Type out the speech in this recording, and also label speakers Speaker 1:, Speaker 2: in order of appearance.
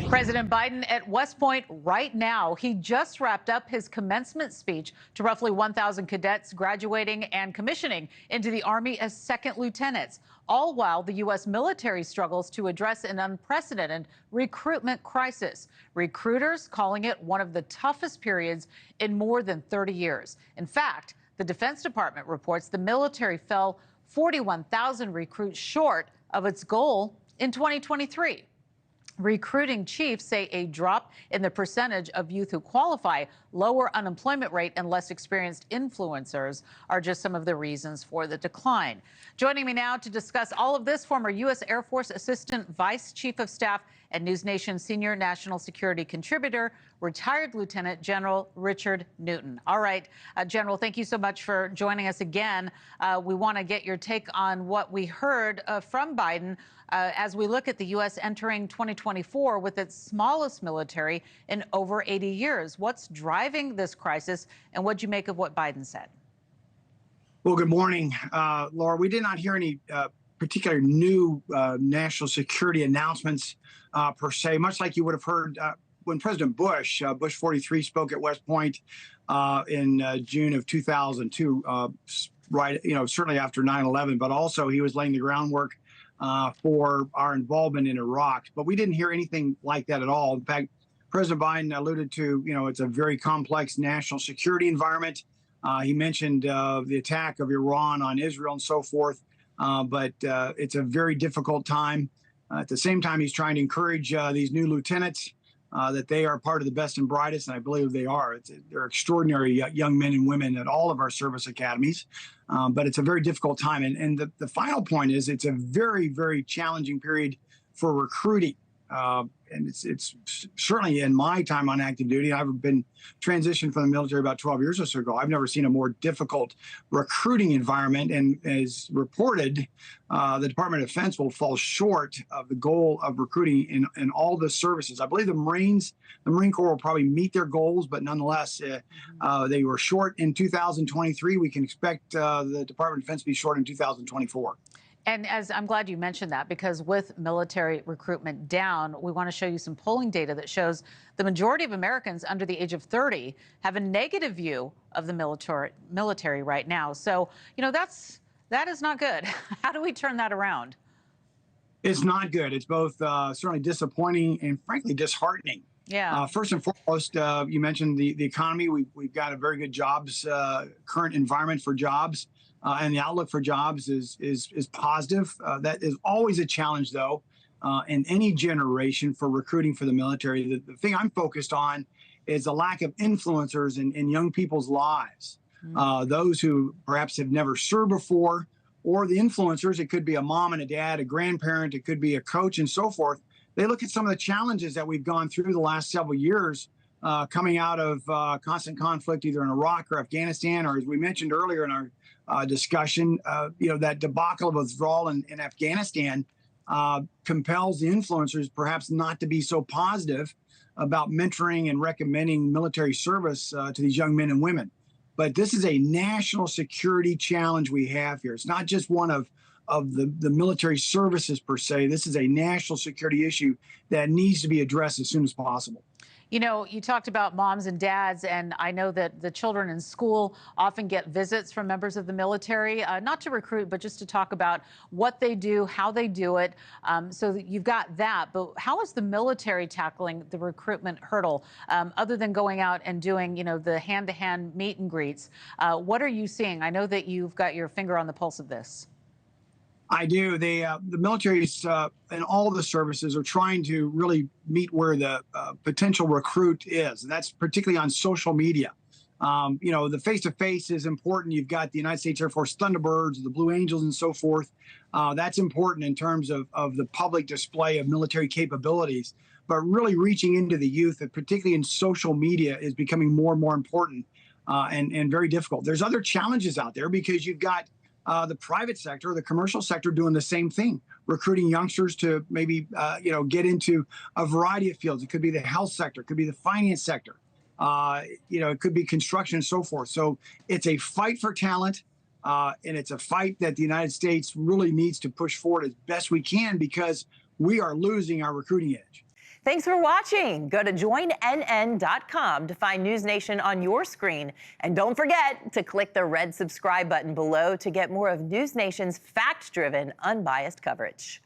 Speaker 1: President Biden at West Point right now. He just wrapped up his commencement speech to roughly 1,000 cadets graduating and commissioning into the Army as second lieutenants, all while the U.S. military struggles to address an unprecedented recruitment crisis. Recruiters calling it one of the toughest periods in more than 30 years. In fact, the Defense Department reports the military fell 41,000 recruits short of its goal in 2023. Recruiting chiefs say a drop in the percentage of youth who qualify, lower unemployment rate, and less experienced influencers are just some of the reasons for the decline. Joining me now to discuss all of this, former U.S. Air Force Assistant Vice Chief of Staff and NewsNation Senior National Security Contributor, retired Lieutenant General Richard Newton. All right, General, thank you so much for joining us again. We want to get your take on what we heard from Biden as we look at the U.S. entering 2024 with its smallest military in over 80 years. What's driving this crisis, and what'd you make of what Biden said?
Speaker 2: Well, good morning, Laura. We did not hear any particular new national security announcements per se, much like you would have heard when President Bush 43, spoke at West Point in June of 2002, right, certainly after 9/11, but also he was laying the groundwork for our involvement in Iraq. But we didn't hear anything like that at all. In fact, President Biden alluded to, it's a very complex national security environment. He mentioned the attack of Iran on Israel and so forth. But it's a very difficult time. At the same time, he's trying to encourage these new lieutenants that they are part of the best and brightest, and I believe they are. They're extraordinary young men and women at all of our service academies. But it's a very difficult time. And the final point is it's a very, very challenging period for recruiting. And it's certainly in my time on active duty. I've been transitioned from the military about 12 years or so ago. I've never seen a more difficult recruiting environment. And as reported, the Department of Defense will fall short of the goal of recruiting in all the services. I believe the Marine Corps will probably meet their goals, but nonetheless, they were short in 2023. We can expect the Department of Defense to be short in 2024.
Speaker 1: And as I'm glad you mentioned that, because with military recruitment down, we want to show you some polling data that shows the majority of Americans under the age of 30 have a negative view of the military right now. So, that is not good. How do we turn that around?
Speaker 2: It's not good. It's both certainly disappointing and frankly disheartening.
Speaker 1: Yeah.
Speaker 2: First and foremost, you mentioned the economy. We've got a very good jobs, current environment for jobs. And the outlook for jobs is positive. That is always a challenge, though, in any generation for recruiting for the military. The thing I'm focused on is the lack of influencers in young people's lives. Those who perhaps have never served before, or the influencers. It could be a mom and a dad, a grandparent. It could be a coach and so forth. They look at some of the challenges that we've gone through the last several years, coming out of constant conflict, either in Iraq or Afghanistan, or as we mentioned earlier in our discussion, that debacle of withdrawal in Afghanistan compels the influencers perhaps not to be so positive about mentoring and recommending military service to these young men and women. But this is a national security challenge we have here. It's not just one of the military services per se. This is a national security issue that needs to be addressed as soon as possible.
Speaker 1: You talked about moms and dads, and I know that the children in school often get visits from members of the military, not to recruit, but just to talk about what they do, how they do it. So you've got that. But how is the military tackling the recruitment hurdle, other than going out and doing, the hand-to-hand meet and greets? What are you seeing? I know that you've got your finger on the pulse of this.
Speaker 2: I do. The militaries and all the services are trying to really meet where the potential recruit is. And that's particularly on social media. The face-to-face is important. You've got the United States Air Force Thunderbirds, the Blue Angels, and so forth. That's important in terms of the public display of military capabilities. But really reaching into the youth, particularly in social media, is becoming more and more important and very difficult. There's other challenges out there because you've got the private sector, the commercial sector doing the same thing, recruiting youngsters to maybe, get into a variety of fields. It could be the health sector, it could be the finance sector, it could be construction and so forth. So it's a fight for talent, and it's a fight that the United States really needs to push forward as best we can because we are losing our recruiting edge.
Speaker 3: Thanks for watching. Go to joinnn.com to find NewsNation on your screen. And don't forget to click the red subscribe button below to get more of NewsNation's fact-driven, unbiased coverage.